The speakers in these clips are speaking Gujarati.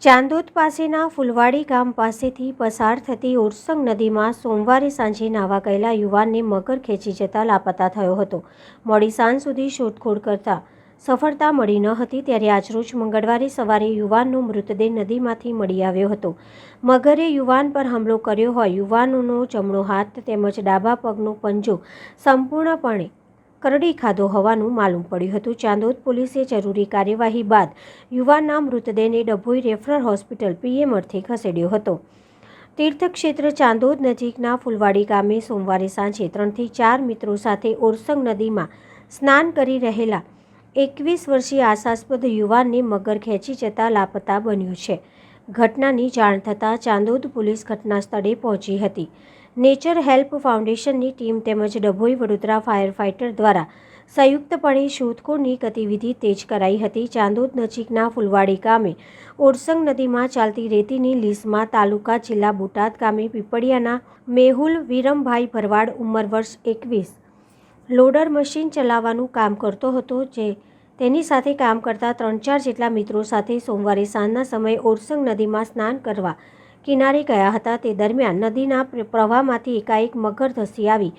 ચાંદોદ પાસેના ફુલવાડી ગામ પાસેથી પસાર થતી ઓરસંગ નદીમાં સોમવારે સાંજે નાહવા ગયેલા યુવાનને મગર ખેંચી જતા લાપતા થયો હતો. મોડી સાંજ સુધી શોધખોળ કરતા સફળતા મળી ન હતી ત્યારે આજરોજ મંગળવારે સવારે યુવાનનો મૃતદેહ નદીમાંથી મળી આવ્યો હતો. મગરે યુવાન પર હુમલો કર્યો હોય યુવાનનો જમણો હાથ તેમજ ડાબા પગનો પંજો સંપૂર્ણપણે કરડી ખાધો હોવાનું માલુમ પડ્યું હતું. ચાંદોદ પોલીસે જરૂરી કાર્યવાહી બાદ યુવાનના મૃતદેહને ડભોઈ રેફરલ હોસ્પિટલ પીએમ અર્થે ખસેડ્યો હતો. તીર્થક્ષેત્ર ચાંદોદ નજીકના ફુલવાડી ગામે સોમવારે સાંજે 3 થી 4 મિત્રો સાથે ઓરસંગ નદીમાં સ્નાન કરી રહેલા 21 વર્ષીય આશાસ્પદ યુવાનને મગર ખેંચી જતા લાપતા બન્યો છે. ઘટનાની જાણ થતાં ચાંદોદ પોલીસ ઘટના સ્થળે પહોંચી હતી. નેચર હેલ્પ ફાઉન્ડેશનની ટીમ તેમજ ડભોઈ વડોદરા ફાયર ફાઇટર દ્વારા સંયુક્તપણે શોધખોળની ગતિવિધિ તેજ કરાઈ હતી. ચાંદોદ નજીકના ફુલવાડી ગામે ઓરસંગ નદીમાં ચાલતી રેતીની લીઝમાં તાલુકા જિલ્લા બોટાદ ગામે પીપળિયાના મેહુલ વિરમભાઈ ભરવાડ ઉંમર વર્ષ 21 લોડર મશીન ચલાવવાનું કામ કરતો હતો. જે તેની સાથે કામ કરતા 3-4 જેટલા મિત્રો સાથે સોમવારે સાંજના સમયે ઓરસંગ નદીમાં સ્નાન કરવા કિનારે ગયા હતા. તે દરમિયાન નદીના પ્રવાહમાંથી એકાએક મગર ધસી આવી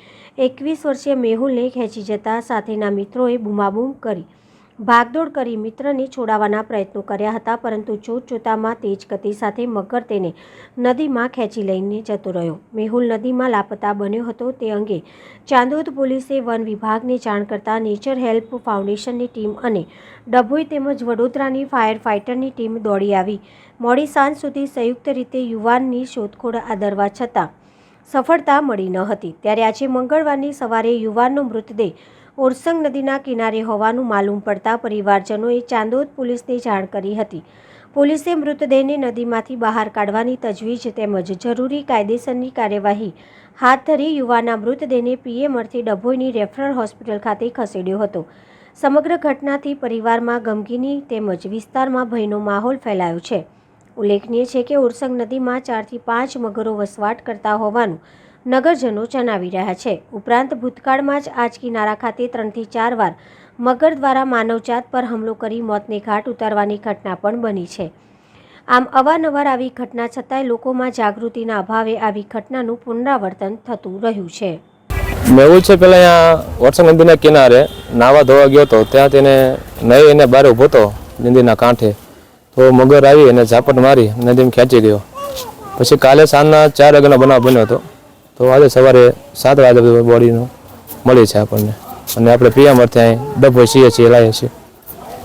21 વર્ષીય મેહુલને ખેંચી જતા સાથેના મિત્રોએ બૂમાબૂમ કરી ભાગદોડ કરી મિત્રને છોડાવવાના પ્રયત્નો કર્યા હતા, પરંતુ જોતજોતામાં તેજ ગતિ સાથે મગર તેને નદીમાં ખેંચી લઈને જતો રહ્યો. મેહુલ નદીમાં લાપતા બન્યો હતો. તે અંગે ચાંદોદ પોલીસે વન વિભાગને જાણ કરતા નેચર હેલ્પ ફાઉન્ડેશનની ટીમ અને ડભોઈ તેમજ વડોદરાની ફાયર ફાઇટરની ટીમ દોડી આવી. મોડી સાંજ સુધી સંયુક્ત રીતે યુવાનની શોધખોળ આદરવા છતાં સફળતા મળી ન હતી. ત્યારે આજે મંગળવારની સવારે યુવાનનો મૃતદેહ ઓરસંગ નદીના કિનારે હોવાનું માલુમ પડતા પરિવારજનોએ ચાંદોદ પોલીસને જાણ કરી હતી. પોલીસે મૃતદેહને નદીમાંથી બહાર કાઢવાની તજવીજ તેમજ જરૂરી કાયદેસરની કાર્યવાહી હાથ ધરી યુવાનના મૃતદેહને પીએમ અર્થે ડભોઈની રેફરલ હોસ્પિટલ ખાતે ખસેડ્યો હતો. સમગ્ર ઘટનાથી પરિવારમાં ગમગીની તેમજ વિસ્તારમાં ભયનો માહોલ ફેલાયો છે. ઉલ્લેખનીય છે કે ઓરસંગ નદીમાં 4 થી 5 મગરો વસવાટ કરતા હોવાનું નગરજનો જણાવી રહ્યા છે. ઉપરાંત ભૂતકાળમાં જ આજ કિનારા ખાતે 3 થી 4 વાર મગર દ્વારા માનવજાત પર હુમલો કરી મોતને ઘાટ ઉતારવાની ઘટના પણ બની છે. આમ અવારનવાર આવી ઘટના છતાંય લોકોમાં જાગૃતિના અભાવે આવી ઘટનાનું પુનરાવર્તન થતું રહ્યું છે. મેહુલ છે પેલા અહીંયા ઓરસંગ નદીના કિનારે નાવા ધોવા ગયો હતો. ત્યાં તેને નહીં એને બહાર ઊભો હતો નદીના કાંઠે, તો મગર આવી અને ઝાપટ મારી નદીમાં ખેંચી ગયો. પછી કાલે સાંજના 4 વાગ્યાનો બનાવ બન્યો હતો. તો આજે સવારે 7 વાગે બોડીનું મળી છે આપણને, અને આપણે પીએમ અર્થે અહીં ડભોઈ છીએ લાવીએ છીએ.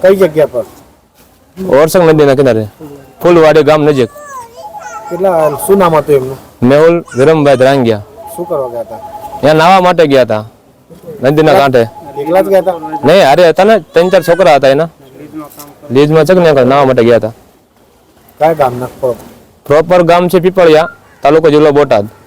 કઈ જગ્યા પર? ઓરસંગ નદીના કિનારે ફૂલવાડી ગામ નજીક. કેટલા શું નામ હતું એમનું? મેહુલ વિરમભાઈ ધરાંગિયા. શું કરવા ગયા હતા? ત્યાં નાવા માટે ગયા હતા નદીના કાંઠે. એકલા જ ગયા હતા? નહીં, હારે હતા ને 3-4 છોકરા હતા એના. લીઝમાં છે ને નાવા માટે ગયા હતા. કયા ગામના? પ્રોપર ગામ છે પીપળિયા, તાલુકો જિલ્લો બોટાદ.